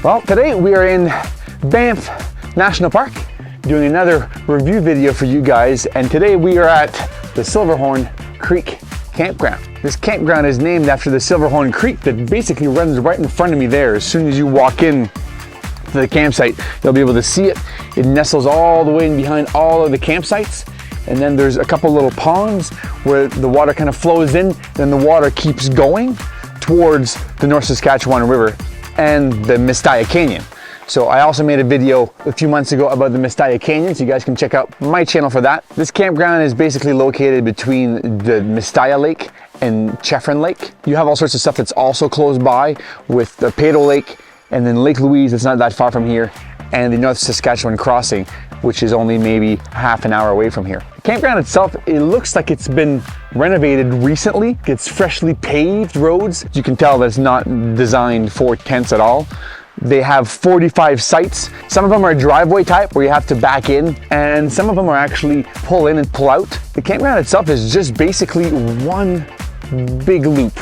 Well, today we are in Banff National Park doing another review video for you guys, and today we are at the Silverhorn Creek Campground. This campground is named after the Silverhorn Creek that basically runs right in front of me there. As soon as you walk in to the campsite, you'll be able to see it. It nestles all the way in behind all of the campsites, and then there's a couple little ponds where the water kind of flows in, then the water keeps going towards the North Saskatchewan River and the Mistaya Canyon. So I also made a video a few months ago about the Mistaya Canyon, so you guys can check out my channel for that. This campground is basically located between the Mistaya Lake and Chefron Lake. You have all sorts of stuff that's also close by with the Pado Lake, and then Lake Louise that's not that far from here, and the North Saskatchewan Crossing, which is only maybe half an hour away from here. The campground itself, it looks like it's been renovated recently. It's freshly paved roads. You can tell that it's not designed for tents at all. They have 45 sites. Some of them are driveway type where you have to back in, and some of them are actually pull in and pull out. The campground itself is just basically one big loop,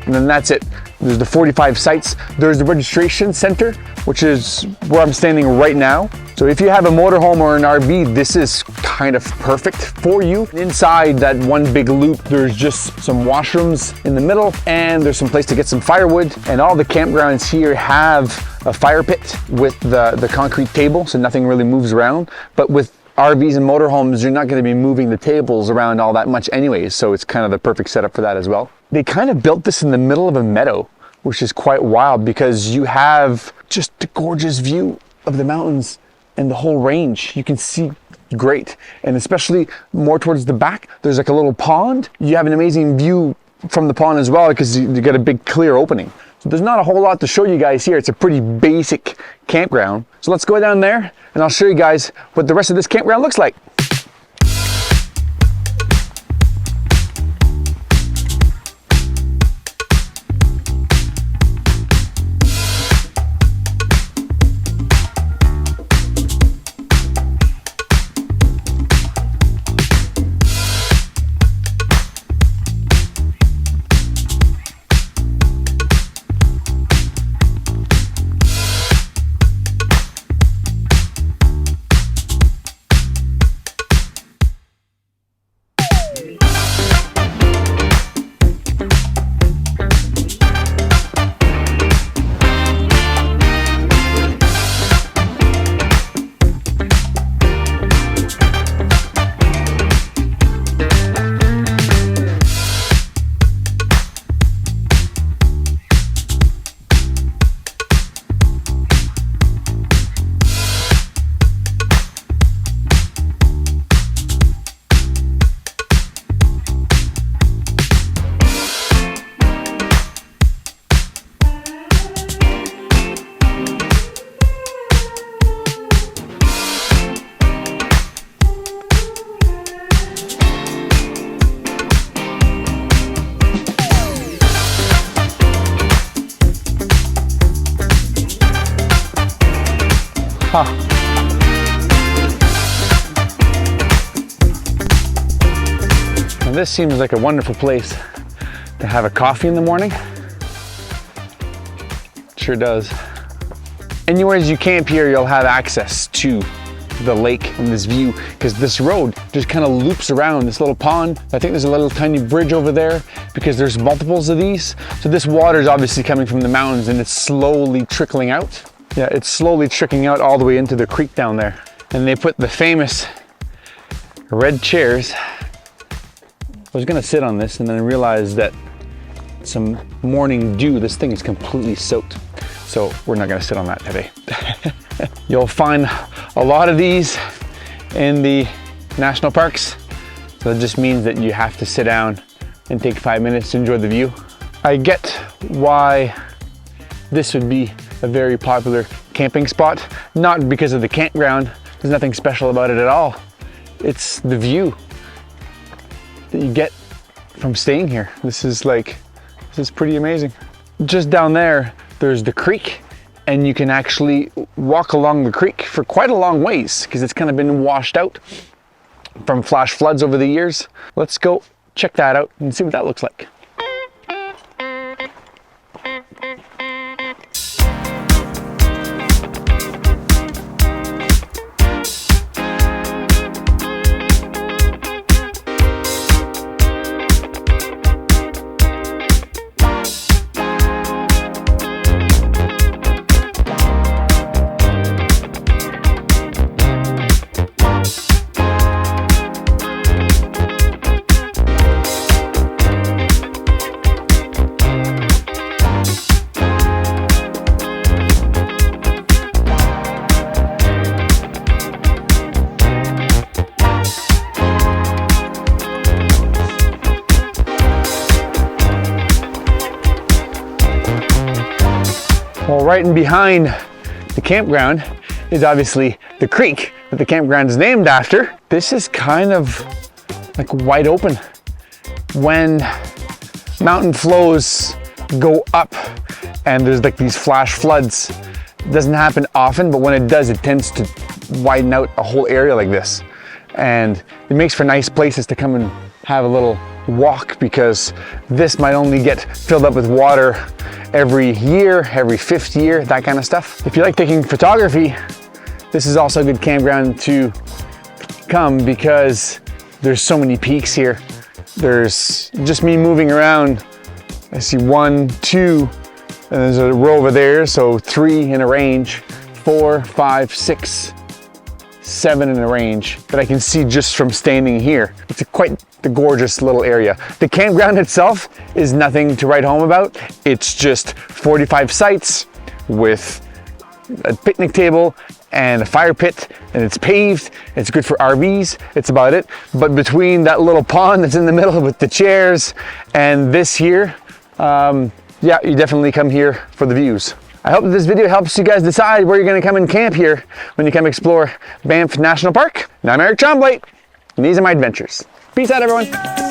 and then that's it. There's the 45 sites. There's the registration center, which is where I'm standing right now. So if you have a motorhome or an RV, this is kind of perfect for you. Inside that one big loop, there's just some washrooms in the middle, and there's some place to get some firewood. And all the campgrounds here have a fire pit with the concrete table, so nothing really moves around. But with RVs and motorhomes, you're not going to be moving the tables around all that much anyways, so it's kind of the perfect setup for that as well. They kind of built this in the middle of a meadow, which is quite wild because you have just a gorgeous view of the mountains and the whole range. You can see great, and especially more towards the back, there's like a little pond. You have an amazing view from the pond as well because you get a big clear opening. So there's not a whole lot to show you guys here. It's a pretty basic campground. So let's go down there and I'll show you guys what the rest of this campground looks like. Now this seems like a wonderful place to have a coffee in the morning. It sure does. Anywhere as you camp here, you'll have access to the lake and this view, because this road just kind of loops around this little pond. I think there's a little tiny bridge over there because there's multiples of these. So this water is obviously coming from the mountains and it's slowly trickling out. Yeah, it's slowly trickling out all the way into the creek down there. And they put the famous red chairs. I was gonna sit on this and then I realized that some morning dew, this thing is completely soaked. So we're not gonna sit on that today. You'll find a lot of these in the national parks. So that just means that you have to sit down and take 5 minutes to enjoy the view. I get why this would be a very popular camping spot, not because of the campground. There's nothing special about it at all. It's the view that you get from staying here. This is pretty amazing. Just down there, there's the creek, and you can actually walk along the creek for quite a long ways because it's kind of been washed out from flash floods over the years. Let's go check that out and see what that looks like. right in behind the campground is obviously the creek that the campground is named after. This is kind of like wide open. When mountain flows go up and there's like these flash floods, it doesn't happen often, but when it does, it tends to widen out a whole area like this. And it makes for nice places to come and have a little walk, because this might only get filled up with water every year, every 5th year, that kind of stuff. If you like taking photography, this is also a good campground to come because there's so many peaks here. There's just me moving around. I see 1, 2, and there's a row over there, so 3 in a range, 4, 5, 6, 7 in a range that I can see just from standing here. It's quite the gorgeous little area. The campground itself is nothing to write home about. It's just 45 sites with a picnic table and a fire pit, and it's paved. It's good for RVs. It's about it. But between that little pond that's in the middle with the chairs and this here, yeah, you definitely come here for the views. I hope that this video helps you guys decide where you're going to come and camp here when you come explore Banff National Park. And I'm Eric Tremblay, and these are my adventures. Peace out, everyone.